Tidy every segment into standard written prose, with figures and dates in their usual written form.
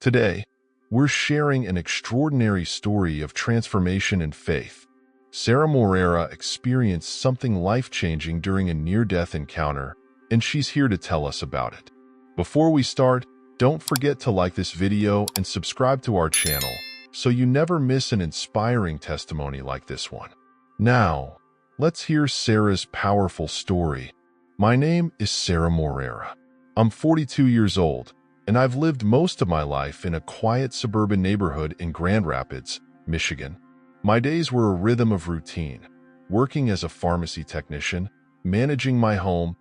Today, we're sharing an extraordinary story of transformation and faith. Sarah Morera experienced something life-changing during a near-death encounter, and she's here to tell us about it. Before we start, don't forget to like this video and subscribe to our channel so you never miss an inspiring testimony like this one. Now, let's hear Sarah's powerful story. My name is Sarah Morera. I'm 42 years old, and I've lived most of my life in a quiet suburban neighborhood in Grand Rapids, Michigan. My days were a rhythm of routine, working as a pharmacy technician, managing my home,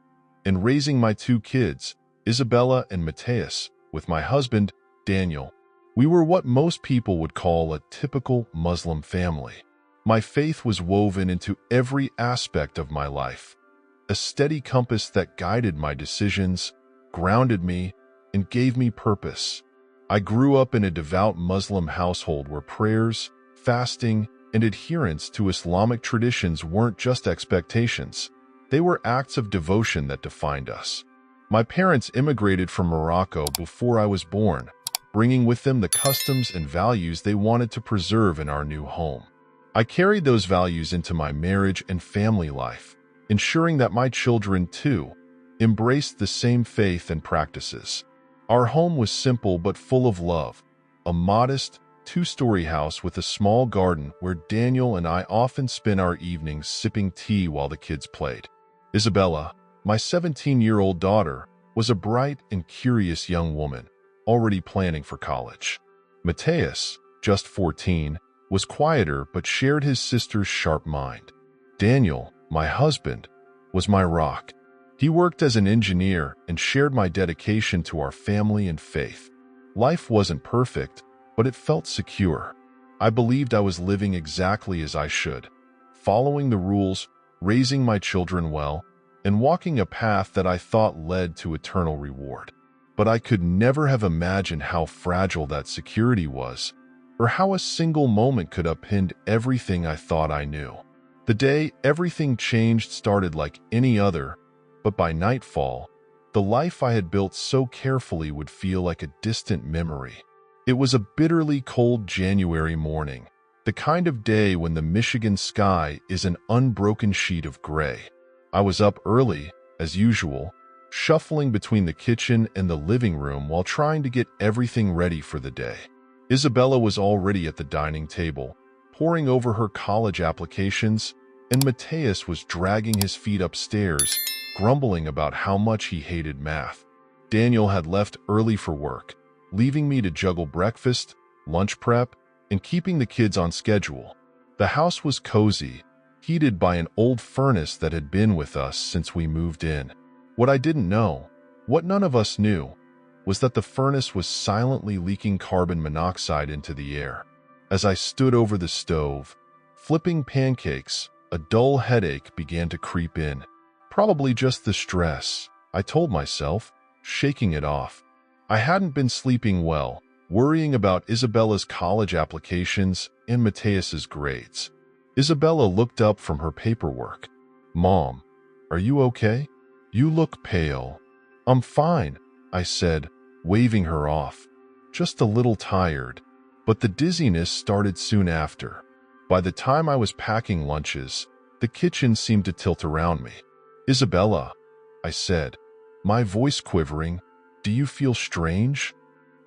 and raising my two kids, Isabella and Mateus, with my husband, Daniel. We were what most people would call a typical Muslim family. My faith was woven into every aspect of my life, a steady compass that guided my decisions, grounded me, and gave me purpose. I grew up in a devout Muslim household where prayers, fasting, and adherence to Islamic traditions weren't just expectations. They were acts of devotion that defined us. My parents immigrated from Morocco before I was born, bringing with them the customs and values they wanted to preserve in our new home. I carried those values into my marriage and family life, ensuring that my children, too, embraced the same faith and practices. Our home was simple but full of love, a modest, two-story house with a small garden where Daniel and I often spent our evenings sipping tea while the kids played. Isabella, my 17-year-old daughter, was a bright and curious young woman, already planning for college. Mateus, just 14, was quieter but shared his sister's sharp mind. Daniel, my husband, was my rock. He worked as an engineer and shared my dedication to our family and faith. Life wasn't perfect, but it felt secure. I believed I was living exactly as I should, following the rules, raising my children well, and walking a path that I thought led to eternal reward. But I could never have imagined how fragile that security was, or how a single moment could upend everything I thought I knew. The day everything changed started like any other, but by nightfall, the life I had built so carefully would feel like a distant memory. It was a bitterly cold January morning, the kind of day when the Michigan sky is an unbroken sheet of gray. I was up early, as usual, shuffling between the kitchen and the living room while trying to get everything ready for the day. Isabella was already at the dining table, poring over her college applications, and Mateus was dragging his feet upstairs, grumbling about how much he hated math. Daniel had left early for work, leaving me to juggle breakfast, lunch prep, and keeping the kids on schedule. The house was cozy, heated by an old furnace that had been with us since we moved in. What I didn't know, what none of us knew, was that the furnace was silently leaking carbon monoxide into the air. As I stood over the stove, flipping pancakes, a dull headache began to creep in. Probably just the stress, I told myself, shaking it off. I hadn't been sleeping well, worrying about Isabella's college applications and Mateus's grades. Isabella looked up from her paperwork. "Mom, are you okay? You look pale." "I'm fine," I said, waving her off. "Just a little tired." But the dizziness started soon after. By the time I was packing lunches, the kitchen seemed to tilt around me. "Isabella," I said, my voice quivering, "do you feel strange?"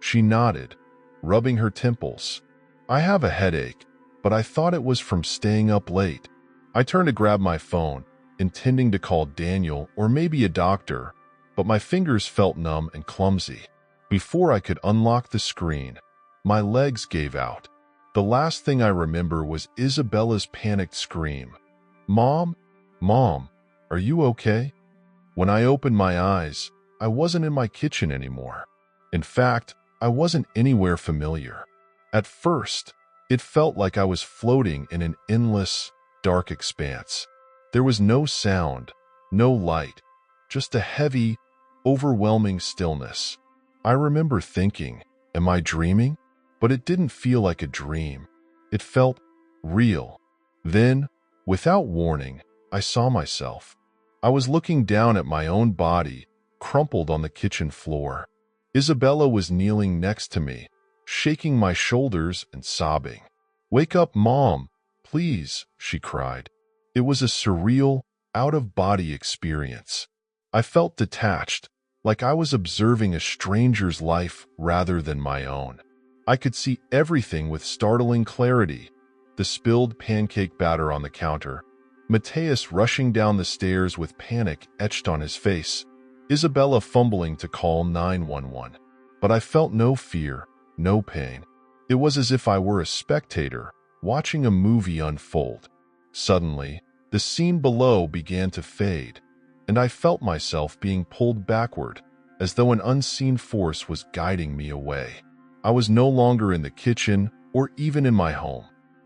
She nodded, rubbing her temples. "I have a headache, but I thought it was from staying up late." I turned to grab my phone, intending to call Daniel or maybe a doctor, but my fingers felt numb and clumsy. Before I could unlock the screen, my legs gave out. The last thing I remember was Isabella's panicked scream. "Mom? Mom, are you okay?" When I opened my eyes, I wasn't in my kitchen anymore. In fact, I wasn't anywhere familiar. At first, it felt like I was floating in an endless, dark expanse. There was no sound, no light, just a heavy, overwhelming stillness. I remember thinking, am I dreaming? But it didn't feel like a dream. It felt real. Then, without warning, I saw myself. I was looking down at my own body, crumpled on the kitchen floor. Isabella was kneeling next to me, shaking my shoulders and sobbing. "Wake up, Mom, please," she cried. It was a surreal, out-of-body experience. I felt detached, like I was observing a stranger's life rather than my own. I could see everything with startling clarity. The spilled pancake batter on the counter, Mateus rushing down the stairs with panic etched on his face, Isabella fumbling to call 911. But I felt no fear, no pain. It was as if I were a spectator, watching a movie unfold. Suddenly, the scene below began to fade, and I felt myself being pulled backward, as though an unseen force was guiding me away. I was no longer in the kitchen or even in my home.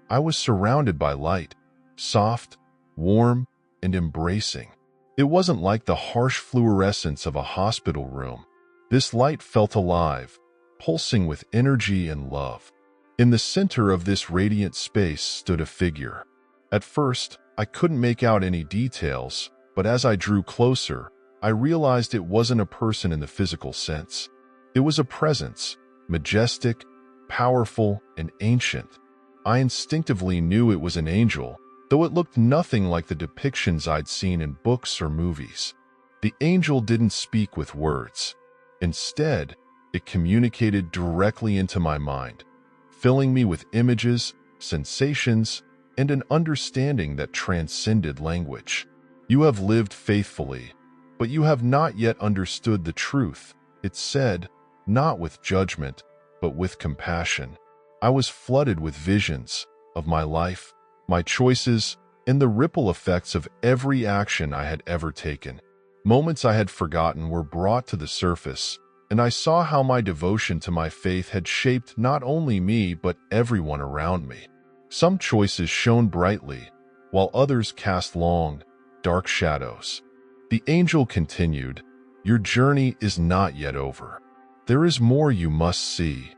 I was surrounded by light, soft, warm, and embracing. It wasn't like the harsh fluorescence of a hospital room. This light felt alive, pulsing with energy and love. In the center of this radiant space stood a figure. At first, I couldn't make out any details, but as I drew closer, I realized it wasn't a person in the physical sense. It was a presence, majestic, powerful, and ancient. I instinctively knew it was an angel, though it looked nothing like the depictions I'd seen in books or movies. The angel didn't speak with words. Instead, it communicated directly into my mind, filling me with images, sensations, and an understanding that transcended language. "You have lived faithfully, but you have not yet understood the truth," it said, not with judgment, but with compassion. I was flooded with visions of my life, my choices, and the ripple effects of every action I had ever taken. Moments I had forgotten were brought to the surface, and I saw how my devotion to my faith had shaped not only me but everyone around me. Some choices shone brightly, while others cast long, dark shadows. The angel continued, "Your journey is not yet over. There is more you must see."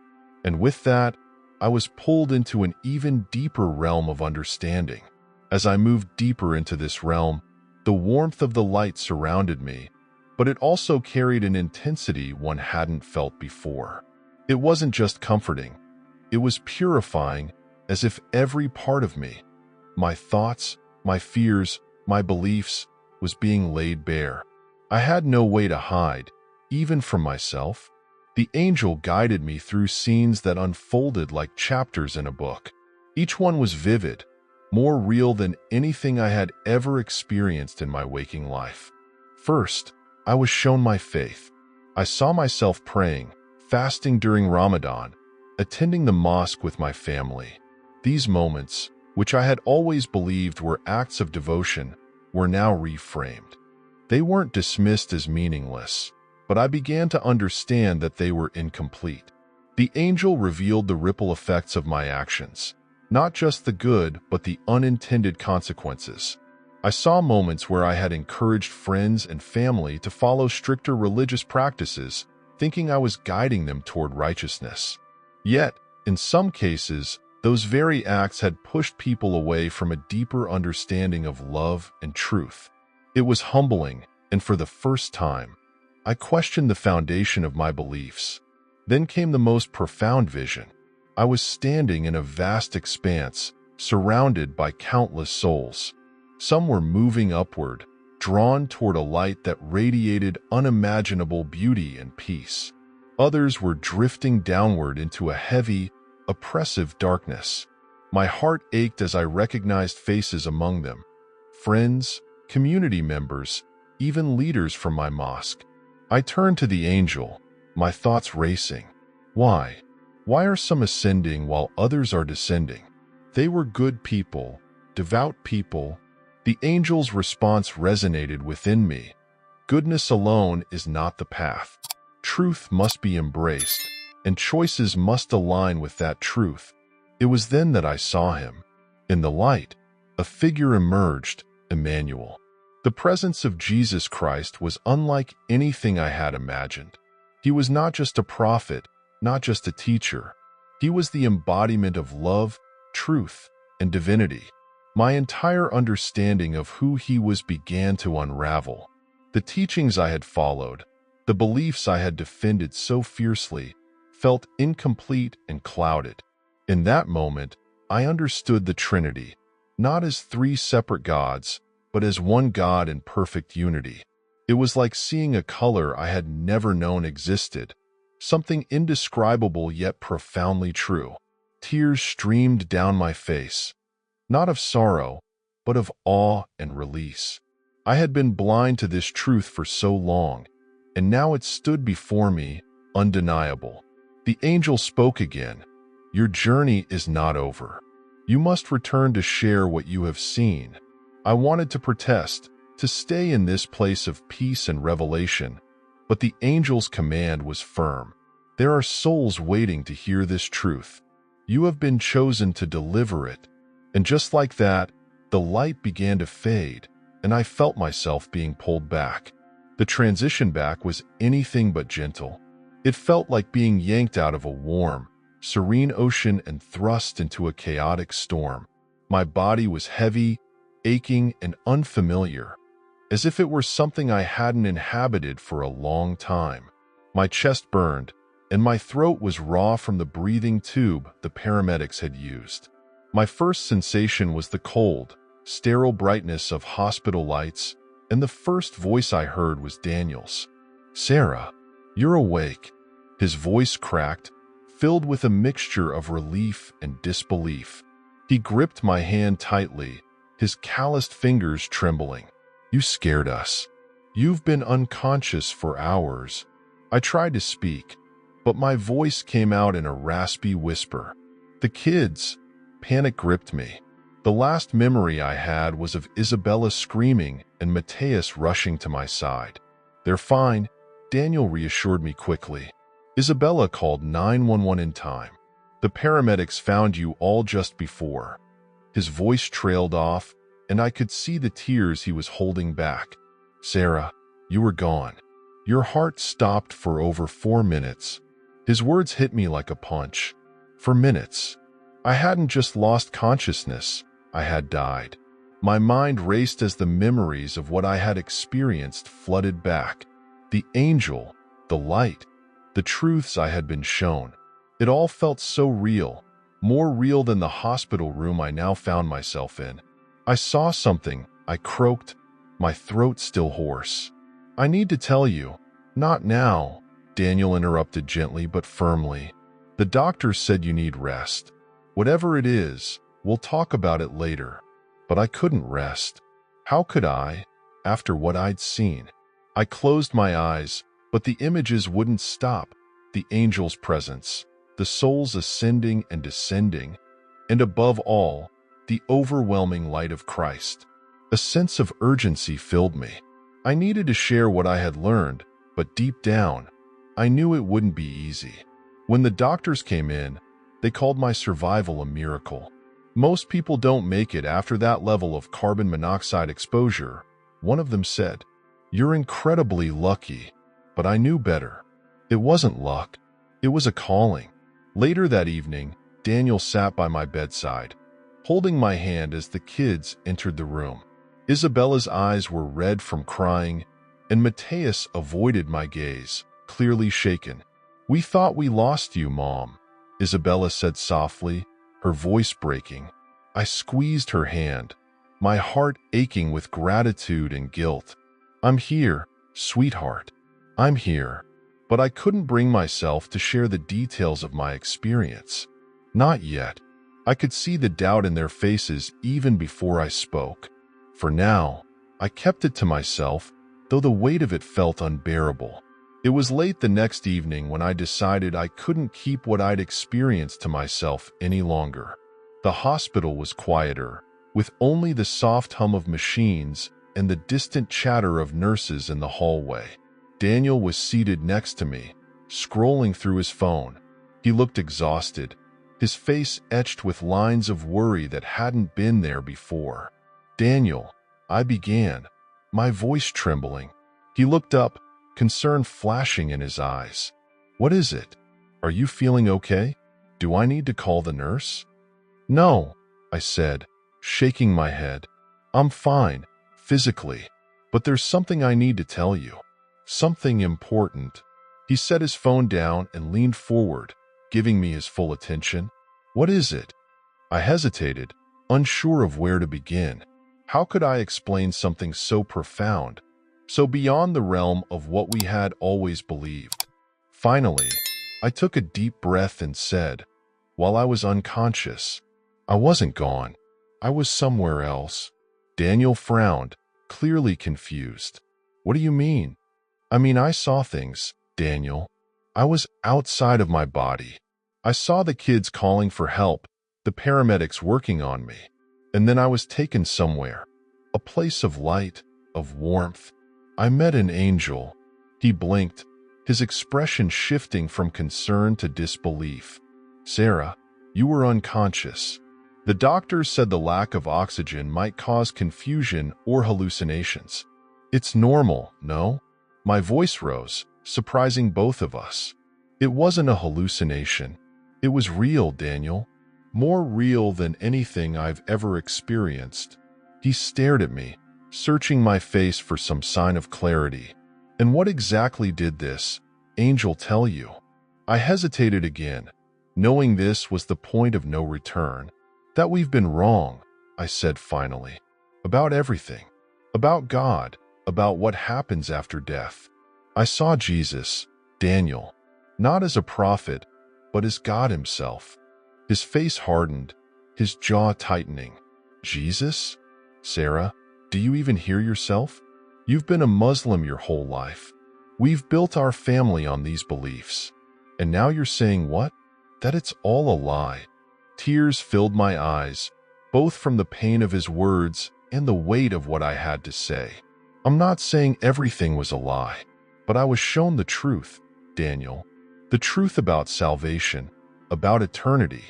And with that, I was pulled into an even deeper realm of understanding. As I moved deeper into this realm, the warmth of the light surrounded me, but it also carried an intensity one hadn't felt before. It wasn't just comforting. It was purifying, as if every part of me, my thoughts, my fears, my beliefs, was being laid bare. I had no way to hide, even from myself. The angel guided me through scenes that unfolded like chapters in a book. Each one was vivid, more real than anything I had ever experienced in my waking life. First, I was shown my faith. I saw myself praying, fasting during Ramadan, attending the mosque with my family. These moments, which I had always believed were acts of devotion, were now reframed. They weren't dismissed as meaningless, but I began to understand that they were incomplete. The angel revealed the ripple effects of my actions, not just the good, but the unintended consequences. I saw moments where I had encouraged friends and family to follow stricter religious practices, thinking I was guiding them toward righteousness. Yet, in some cases, those very acts had pushed people away from a deeper understanding of love and truth. It was humbling, and for the first time, I questioned the foundation of my beliefs. Then came the most profound vision. I was standing in a vast expanse, surrounded by countless souls. Some were moving upward, drawn toward a light that radiated unimaginable beauty and peace. Others were drifting downward into a heavy, oppressive darkness. My heart ached as I recognized faces among them. Friends, community members, even leaders from my mosque. I turned to the angel, my thoughts racing. Why? Why are some ascending while others are descending? They were good people, devout people. The angel's response resonated within me. Goodness alone is not the path. Truth must be embraced, and choices must align with that truth. It was then that I saw him. In the light, a figure emerged, Emmanuel. The presence of Jesus Christ was unlike anything I had imagined. He was not just a prophet, not just a teacher. He was the embodiment of love, truth, and divinity. My entire understanding of who he was began to unravel. The teachings I had followed, the beliefs I had defended so fiercely, felt incomplete and clouded. In that moment, I understood the Trinity, not as three separate gods, but as one God in perfect unity. It was like seeing a color I had never known existed, something indescribable yet profoundly true. Tears streamed down my face, not of sorrow, but of awe and release. I had been blind to this truth for so long, and now it stood before me, undeniable. The angel spoke again. Your journey is not over. You must return to share what you have seen. I wanted to protest, to stay in this place of peace and revelation, but the angel's command was firm. There are souls waiting to hear this truth. You have been chosen to deliver it. And just like that, the light began to fade, and I felt myself being pulled back. The transition back was anything but gentle. It felt like being yanked out of a warm, serene ocean and thrust into a chaotic storm. My body was heavy, aching, and unfamiliar, as if it were something I hadn't inhabited for a long time. My chest burned, and my throat was raw from the breathing tube the paramedics had used. My first sensation was the cold, sterile brightness of hospital lights, and the first voice I heard was Daniel's. "Sarah, you're awake." His voice cracked, filled with a mixture of relief and disbelief. He gripped my hand tightly, his calloused fingers trembling. "You scared us. You've been unconscious for hours." I tried to speak, but my voice came out in a raspy whisper. "The kids." Panic gripped me. The last memory I had was of Isabella screaming and Mateus rushing to my side. "They're fine," Daniel reassured me quickly. "Isabella called 911 in time. The paramedics found you all just before." His voice trailed off, and I could see the tears he was holding back. "Sarah, you were gone. Your heart stopped for over 4 minutes." His words hit me like a punch. For minutes. I hadn't just lost consciousness, I had died. My mind raced as the memories of what I had experienced flooded back. The angel, the light, the truths I had been shown. It all felt so real, more real than the hospital room I now found myself in. "I saw something," I croaked, my throat still hoarse. "I need to tell you." "Not now," Daniel interrupted gently but firmly. "The doctor said you need rest. Whatever it is, we'll talk about it later." But I couldn't rest. How could I, after what I'd seen? I closed my eyes, but the images wouldn't stop. The angel's presence, the souls ascending and descending, and above all, the overwhelming light of Christ. A sense of urgency filled me. I needed to share what I had learned, but deep down, I knew it wouldn't be easy. When the doctors came in, they called my survival a miracle. "Most people don't make it after that level of carbon monoxide exposure," one of them said. "You're incredibly lucky." But I knew better. It wasn't luck. It was a calling. Later that evening, Daniel sat by my bedside, holding my hand as the kids entered the room. Isabella's eyes were red from crying, and Mateus avoided my gaze, clearly shaken. "We thought we lost you, Mom," Isabella said softly, her voice breaking. I squeezed her hand, my heart aching with gratitude and guilt. "I'm here, sweetheart. I'm here." But I couldn't bring myself to share the details of my experience. Not yet. I could see the doubt in their faces even before I spoke. For now, I kept it to myself, though the weight of it felt unbearable. It was late the next evening when I decided I couldn't keep what I'd experienced to myself any longer. The hospital was quieter, with only the soft hum of machines and the distant chatter of nurses in the hallway. Daniel was seated next to me, scrolling through his phone. He looked exhausted, his face etched with lines of worry that hadn't been there before. "Daniel," I began, my voice trembling. He looked up, concern flashing in his eyes. "What is it? Are you feeling okay? Do I need to call the nurse?" "No," I said, shaking my head. "I'm fine, physically, but there's something I need to tell you. Something important." He set his phone down and leaned forward, giving me his full attention. "What is it?" I hesitated, unsure of where to begin. How could I explain something so profound, so beyond the realm of what we had always believed? Finally, I took a deep breath and said, "While I was unconscious, I wasn't gone. I was somewhere else." Daniel frowned, clearly confused. "What do you mean?" "I mean, I saw things, Daniel. I was outside of my body. I saw the kids calling for help, the paramedics working on me. And then I was taken somewhere, a place of light, of warmth. I met an angel." He blinked, his expression shifting from concern to disbelief. "Sarah, you were unconscious. The doctors said the lack of oxygen might cause confusion or hallucinations. It's normal, no?" My voice rose, surprising both of us. "It wasn't a hallucination. It was real, Daniel. More real than anything I've ever experienced." He stared at me, searching my face for some sign of clarity. "And what exactly did this angel tell you?" I hesitated again, knowing this was the point of no return. "That we've been wrong," I said finally. "About everything. About God, about what happens after death. I saw Jesus, Daniel, not as a prophet, but as God himself." His face hardened, his jaw tightening. "Jesus? Sarah, do you even hear yourself? You've been a Muslim your whole life. We've built our family on these beliefs. And now you're saying what? That it's all a lie." Tears filled my eyes, both from the pain of his words and the weight of what I had to say. "I'm not saying everything was a lie, but I was shown the truth, Daniel. The truth about salvation, about eternity.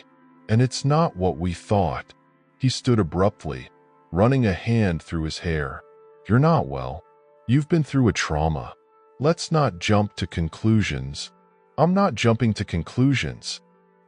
And it's not what we thought." He stood abruptly, running a hand through his hair. "You're not well. You've been through a trauma. Let's not jump to conclusions." "I'm not jumping to conclusions,"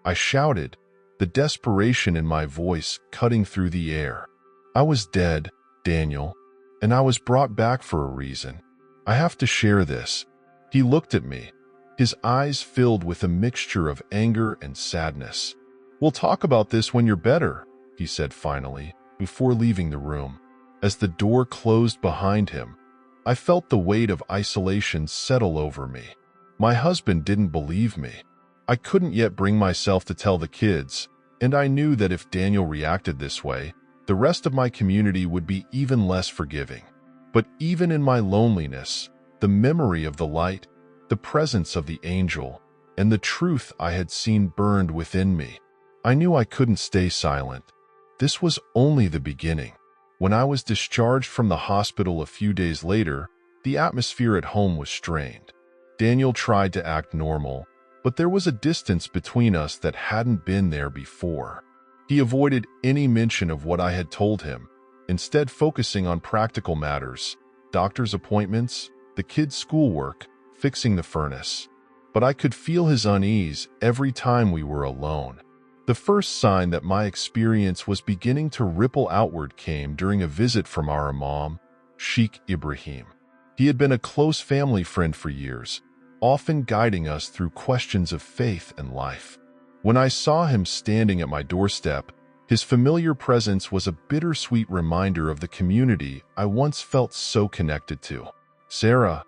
I shouted, the desperation in my voice cutting through the air. "I was dead, Daniel, and I was brought back for a reason. I have to share this." He looked at me, his eyes filled with a mixture of anger and sadness. "We'll talk about this when you're better," he said finally, before leaving the room. As the door closed behind him, I felt the weight of isolation settle over me. My husband didn't believe me. I couldn't yet bring myself to tell the kids, and I knew that if Daniel reacted this way, the rest of my community would be even less forgiving. But even in my loneliness, the memory of the light, the presence of the angel, and the truth I had seen burned within me, I knew I couldn't stay silent. This was only the beginning. When I was discharged from the hospital a few days later, the atmosphere at home was strained. Daniel tried to act normal, but there was a distance between us that hadn't been there before. He avoided any mention of what I had told him, instead focusing on practical matters, doctor's appointments, the kids' schoolwork, fixing the furnace. But I could feel his unease every time we were alone. The first sign that my experience was beginning to ripple outward came during a visit from our imam, Sheikh Ibrahim. He had been a close family friend for years, often guiding us through questions of faith and life. When I saw him standing at my doorstep, his familiar presence was a bittersweet reminder of the community I once felt so connected to. "Sarah,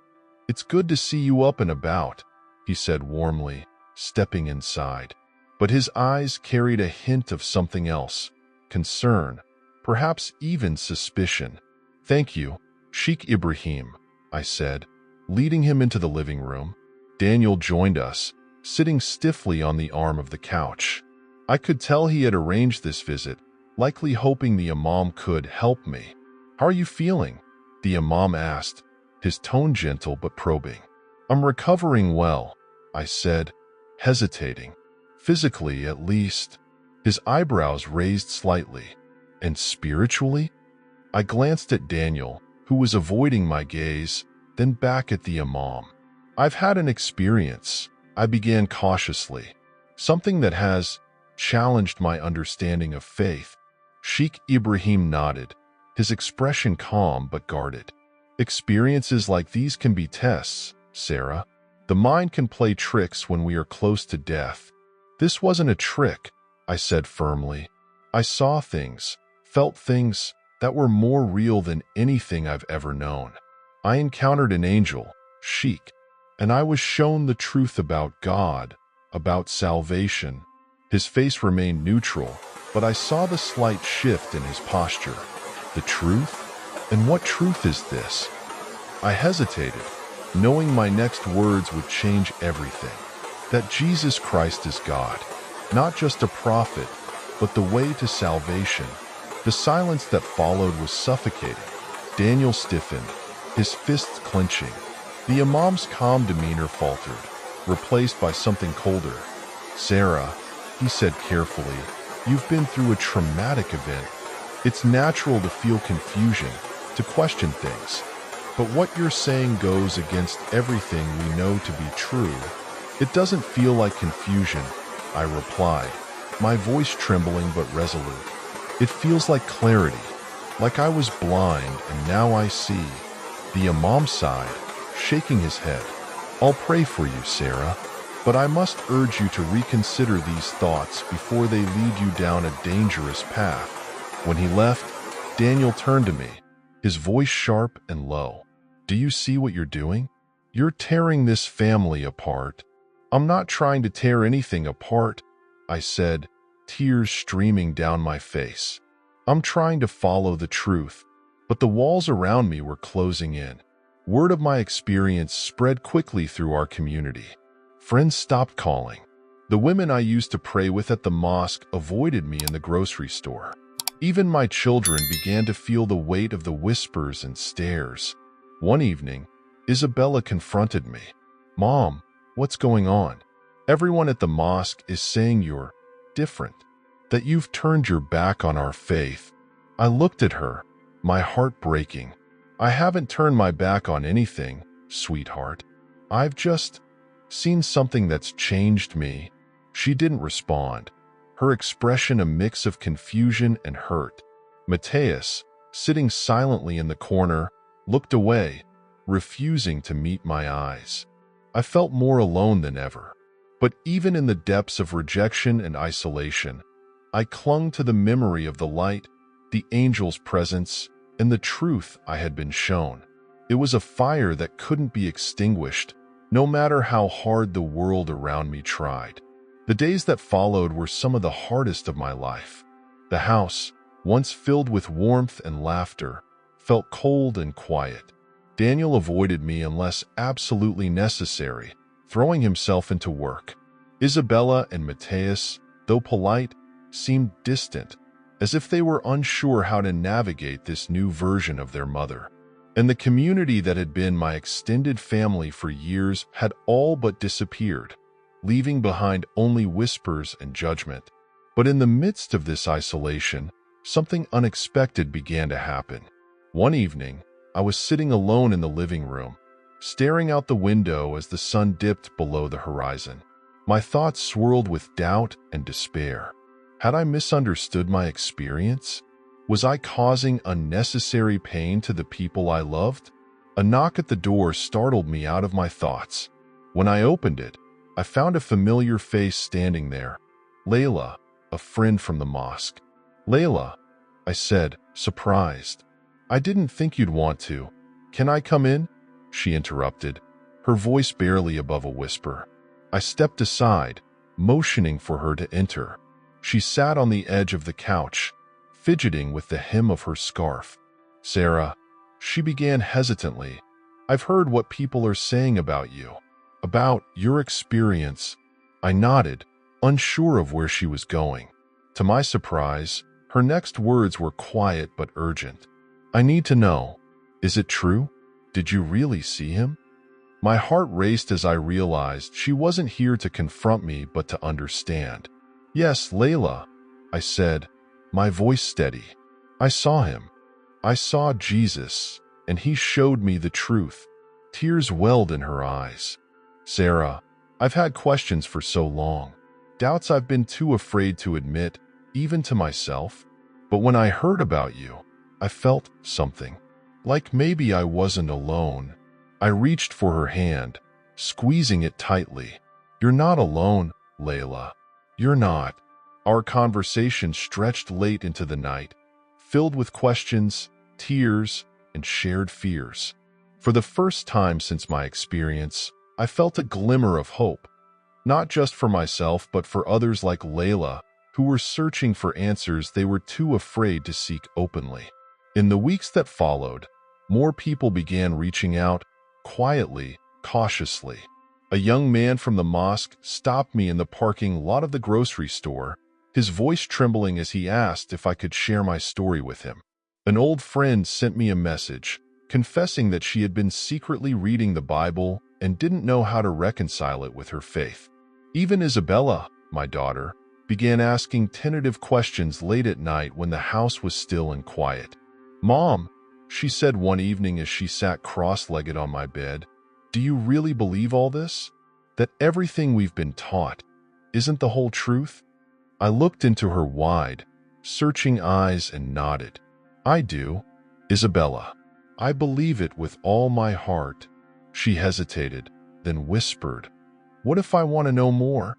it's good to see you up and about," he said warmly, stepping inside. But his eyes carried a hint of something else, concern, perhaps even suspicion. "Thank you, Sheikh Ibrahim," I said, leading him into the living room. Daniel joined us, sitting stiffly on the arm of the couch. I could tell he had arranged this visit, likely hoping the imam could help me. "How are you feeling?" the imam asked, his tone gentle but probing. "I'm recovering well," I said, hesitating. "Physically, at least." His eyebrows raised slightly. "And spiritually?" I glanced at Daniel, who was avoiding my gaze, then back at the imam. "I've had an experience," I began cautiously. "Something that has challenged my understanding of faith." Sheikh Ibrahim nodded, his expression calm but guarded. "Experiences like these can be tests, Sarah. The mind can play tricks when we are close to death. This wasn't a trick, I said firmly. I saw things, felt things that were more real than anything I've ever known. I encountered an angel, Sheik, and I was shown the truth about God, about salvation. His face remained neutral, but I saw the slight shift in his posture. The truth? And what truth is this? I hesitated, knowing my next words would change everything. That Jesus Christ is God, not just a prophet, but the way to salvation. The silence that followed was suffocating. Daniel stiffened, his fists clenching. The imam's calm demeanor faltered, replaced by something colder. "Sarah," he said carefully, "you've been through a traumatic event. It's natural to feel confusion, to question things. But what you're saying goes against everything we know to be true." "It doesn't feel like confusion," I replied, my voice trembling but resolute. "It feels like clarity, like I was blind and now I see." The imam sighed, shaking his head. "I'll pray for you, Sarah, but I must urge you to reconsider these thoughts before they lead you down a dangerous path." When he left, Daniel turned to me, his voice sharp and low. "Do you see what you're doing? You're tearing this family apart." "I'm not trying to tear anything apart," I said, tears streaming down my face. "I'm trying to follow the truth." But the walls around me were closing in. Word of my experience spread quickly through our community. Friends stopped calling. The women I used to pray with at the mosque avoided me in the grocery store. Even my children began to feel the weight of the whispers and stares. One evening, Isabella confronted me. "Mom, what's going on? Everyone at the mosque is saying you're different, that you've turned your back on our faith." I looked at her, my heart breaking. "I haven't turned my back on anything, sweetheart. I've just seen something that's changed me." She didn't respond, her expression a mix of confusion and hurt. Mateus, sitting silently in the corner, looked away, refusing to meet my eyes. I felt more alone than ever. But even in the depths of rejection and isolation, I clung to the memory of the light, the angel's presence, and the truth I had been shown. It was a fire that couldn't be extinguished, no matter how hard the world around me tried. The days that followed were some of the hardest of my life. The house, once filled with warmth and laughter, felt cold and quiet. Daniel avoided me unless absolutely necessary, throwing himself into work. Isabella and Mateus, though polite, seemed distant, as if they were unsure how to navigate this new version of their mother. And the community that had been my extended family for years had all but disappeared, leaving behind only whispers and judgment. But in the midst of this isolation, something unexpected began to happen. One evening, I was sitting alone in the living room, staring out the window as the sun dipped below the horizon. My thoughts swirled with doubt and despair. Had I misunderstood my experience? Was I causing unnecessary pain to the people I loved? A knock at the door startled me out of my thoughts. When I opened it, I found a familiar face standing there. Layla, a friend from the mosque. "Layla," I said, surprised. "I didn't think you'd want to. Can I come in?" She interrupted, her voice barely above a whisper. I stepped aside, motioning for her to enter. She sat on the edge of the couch, fidgeting with the hem of her scarf. "Sarah," she began hesitantly, "I've heard what people are saying about you, about your experience." I nodded, unsure of where she was going. To my surprise, her next words were quiet but urgent. "I need to know. Is it true? Did you really see him?" My heart raced as I realized she wasn't here to confront me but to understand. "Yes, Layla," I said, my voice steady. "I saw him. I saw Jesus, and he showed me the truth." Tears welled in her eyes. "Sarah, I've had questions for so long, doubts I've been too afraid to admit, even to myself. But when I heard about you, I felt something. Like maybe I wasn't alone." I reached for her hand, squeezing it tightly. "You're not alone, Layla. You're not." Our conversation stretched late into the night, filled with questions, tears, and shared fears. For the first time since my experience, I felt a glimmer of hope, not just for myself but for others like Layla, who were searching for answers they were too afraid to seek openly. In the weeks that followed, more people began reaching out, quietly, cautiously. A young man from the mosque stopped me in the parking lot of the grocery store, his voice trembling as he asked if I could share my story with him. An old friend sent me a message, confessing that she had been secretly reading the Bible and didn't know how to reconcile it with her faith. Even Isabella, my daughter, began asking tentative questions late at night when the house was still and quiet. "Mom," she said one evening as she sat cross-legged on my bed, "do you really believe all this? That everything we've been taught isn't the whole truth?" I looked into her wide, searching eyes and nodded. "I do, Isabella. I believe it with all my heart." She hesitated, then whispered, "What if I want to know more?"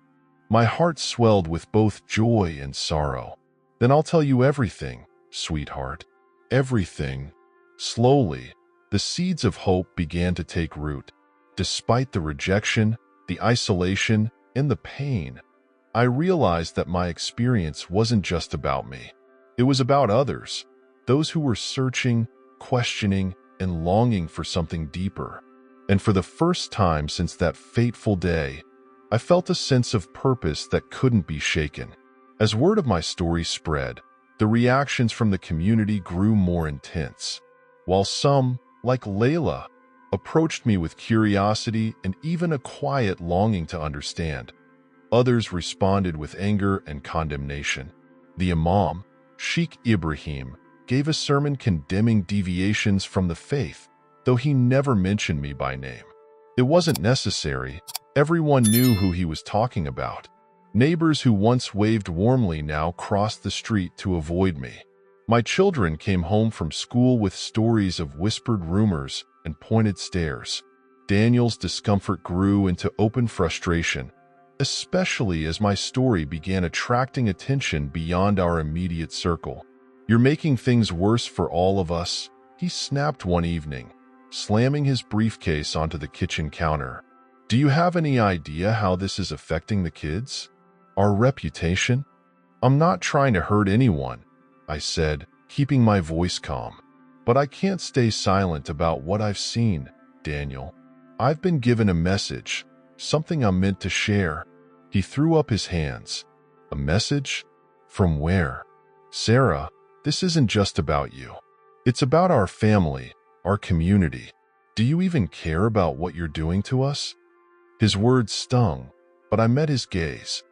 My heart swelled with both joy and sorrow. "Then I'll tell you everything, sweetheart. Everything." Slowly, the seeds of hope began to take root. Despite the rejection, the isolation, and the pain, I realized that my experience wasn't just about me. It was about others, those who were searching, questioning, and longing for something deeper. And for the first time since that fateful day, I felt a sense of purpose that couldn't be shaken. As word of my story spread, the reactions from the community grew more intense. While some, like Layla, approached me with curiosity and even a quiet longing to understand, others responded with anger and condemnation. The Imam, Sheikh Ibrahim, gave a sermon condemning deviations from the faith, though he never mentioned me by name. It wasn't necessary. Everyone knew who he was talking about. Neighbors who once waved warmly now crossed the street to avoid me. My children came home from school with stories of whispered rumors and pointed stares. Daniel's discomfort grew into open frustration, especially as my story began attracting attention beyond our immediate circle. "You're making things worse for all of us," he snapped one evening, slamming his briefcase onto the kitchen counter. "Do you have any idea how this is affecting the kids? Our reputation?" "I'm not trying to hurt anyone," I said, keeping my voice calm. "But I can't stay silent about what I've seen, Daniel. I've been given a message, something I'm meant to share." He threw up his hands. "A message? From where?" "Sarah, this isn't just about you. It's about our family, our community. Do you even care about what you're doing to us?" His words stung, but I met his gaze.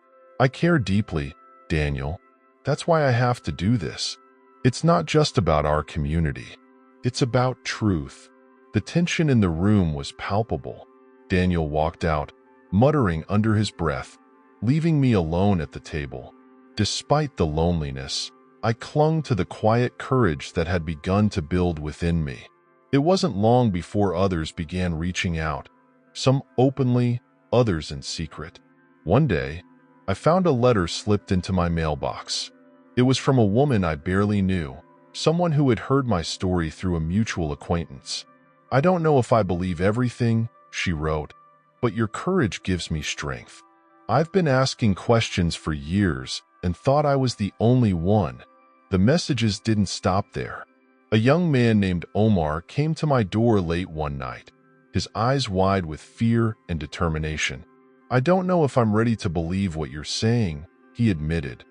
"I care deeply, Daniel. That's why I have to do this. It's not just about our community. It's about truth." The tension in the room was palpable. Daniel walked out, muttering under his breath, leaving me alone at the table. Despite the loneliness, I clung to the quiet courage that had begun to build within me. It wasn't long before others began reaching out, some openly, others in secret. One day, I found a letter slipped into my mailbox. It was from a woman I barely knew, someone who had heard my story through a mutual acquaintance. "I don't know if I believe everything," she wrote, "but your courage gives me strength. I've been asking questions for years and thought I was the only one." The messages didn't stop there. A young man named Omar came to my door late one night, his eyes wide with fear and determination. "I don't know if I'm ready to believe what you're saying," he admitted,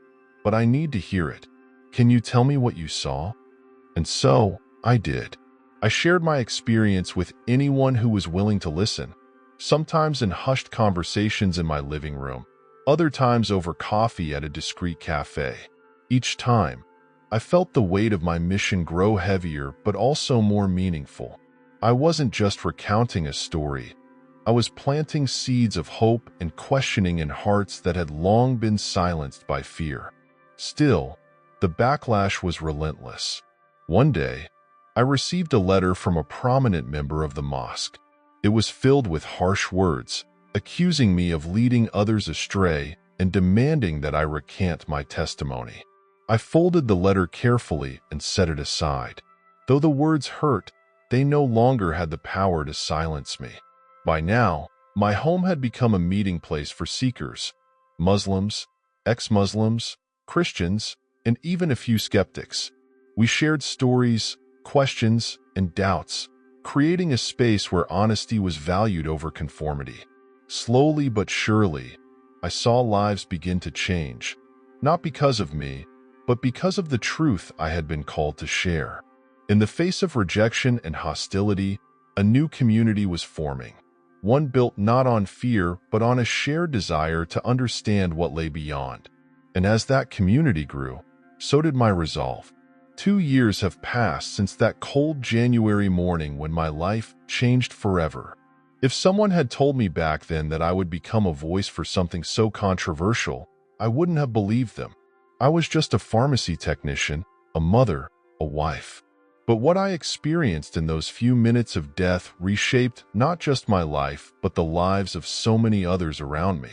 "but I need to hear it. Can you tell me what you saw?" And so, I did. I shared my experience with anyone who was willing to listen, sometimes in hushed conversations in my living room, other times over coffee at a discreet cafe. Each time, I felt the weight of my mission grow heavier but also more meaningful. I wasn't just recounting a story. I was planting seeds of hope and questioning in hearts that had long been silenced by fear. Still, the backlash was relentless. One day, I received a letter from a prominent member of the mosque. It was filled with harsh words, accusing me of leading others astray and demanding that I recant my testimony. I folded the letter carefully and set it aside. Though the words hurt, they no longer had the power to silence me. By now, my home had become a meeting place for seekers, Muslims, ex-Muslims, Christians, and even a few skeptics. We shared stories, questions, and doubts, creating a space where honesty was valued over conformity. Slowly but surely, I saw lives begin to change, not because of me, but because of the truth I had been called to share. In the face of rejection and hostility, a new community was forming, one built not on fear but on a shared desire to understand what lay beyond. And as that community grew, so did my resolve. 2 years have passed since that cold January morning when my life changed forever. If someone had told me back then that I would become a voice for something so controversial, I wouldn't have believed them. I was just a pharmacy technician, a mother, a wife. But what I experienced in those few minutes of death reshaped not just my life, but the lives of so many others around me.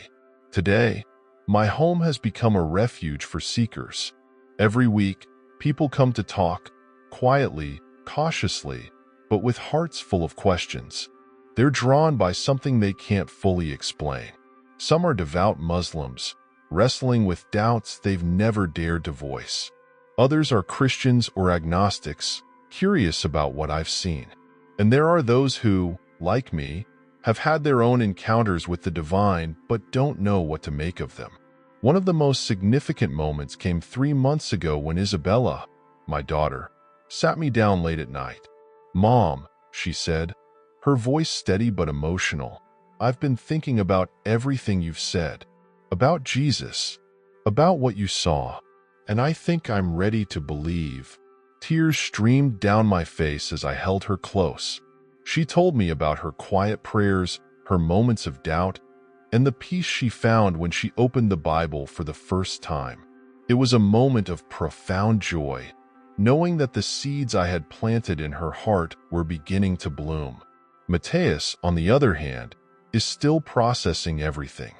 Today, my home has become a refuge for seekers. Every week, people come to talk, quietly, cautiously, but with hearts full of questions. They're drawn by something they can't fully explain. Some are devout Muslims, wrestling with doubts they've never dared to voice. Others are Christians or agnostics, curious about what I've seen. And there are those who, like me, have had their own encounters with the divine but don't know what to make of them. One of the most significant moments came 3 months ago when Isabella, my daughter, sat me down late at night. "Mom," she said, her voice steady but emotional, "I've been thinking about everything you've said, about Jesus, about what you saw, and I think I'm ready to believe." Tears streamed down my face as I held her close. She told me about her quiet prayers, her moments of doubt, and the peace she found when she opened the Bible for the first time. It was a moment of profound joy, knowing that the seeds I had planted in her heart were beginning to bloom. Mateus, on the other hand, is still processing everything.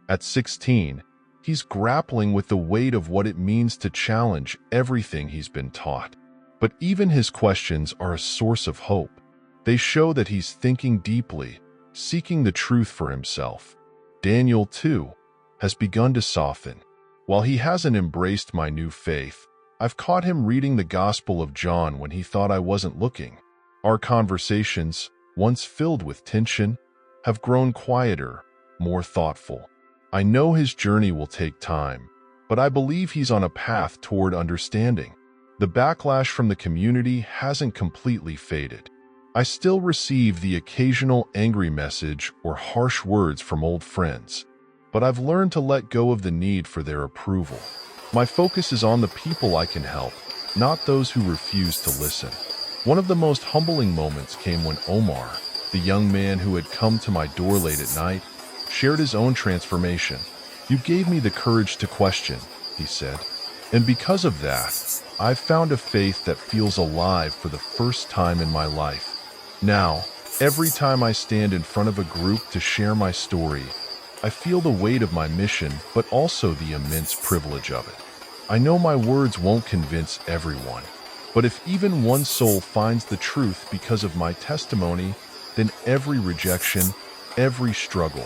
At 16, he's grappling with the weight of what it means to challenge everything he's been taught. But even his questions are a source of hope. They show that he's thinking deeply, seeking the truth for himself. Daniel, too, has begun to soften. While he hasn't embraced my new faith, I've caught him reading the Gospel of John when he thought I wasn't looking. Our conversations, once filled with tension, have grown quieter, more thoughtful. I know his journey will take time, but I believe he's on a path toward understanding. The backlash from the community hasn't completely faded. I still receive the occasional angry message or harsh words from old friends, but I've learned to let go of the need for their approval. My focus is on the people I can help, not those who refuse to listen. One of the most humbling moments came when Omar, the young man who had come to my door late at night, shared his own transformation. "You gave me the courage to question," he said. "And because of that, I've found a faith that feels alive for the first time in my life. Now, every time I stand in front of a group to share my story, I feel the weight of my mission, but also the immense privilege of it. I know my words won't convince everyone, but if even one soul finds the truth because of my testimony, then every rejection, every struggle,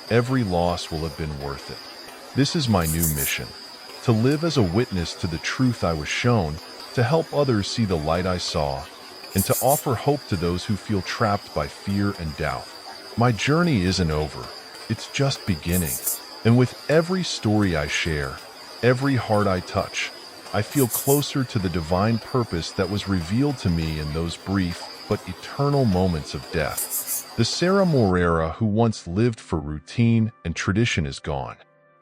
every loss will have been worth it. This is my new mission: to live as a witness to the truth I was shown, to help others see the light I saw, and to offer hope to those who feel trapped by fear and doubt. My journey isn't over. It's just beginning. And with every story I share, every heart I touch, I feel closer to the divine purpose that was revealed to me in those brief but eternal moments of death. The Sarah Morera who once lived for routine and tradition is gone.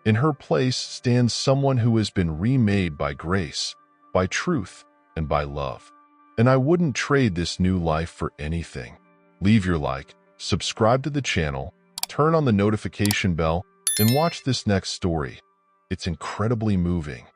In her place stands someone who has been remade by grace, by truth, and by love. And I wouldn't trade this new life for anything. Leave your like, subscribe to the channel, turn on the notification bell, and watch this next story. It's incredibly moving.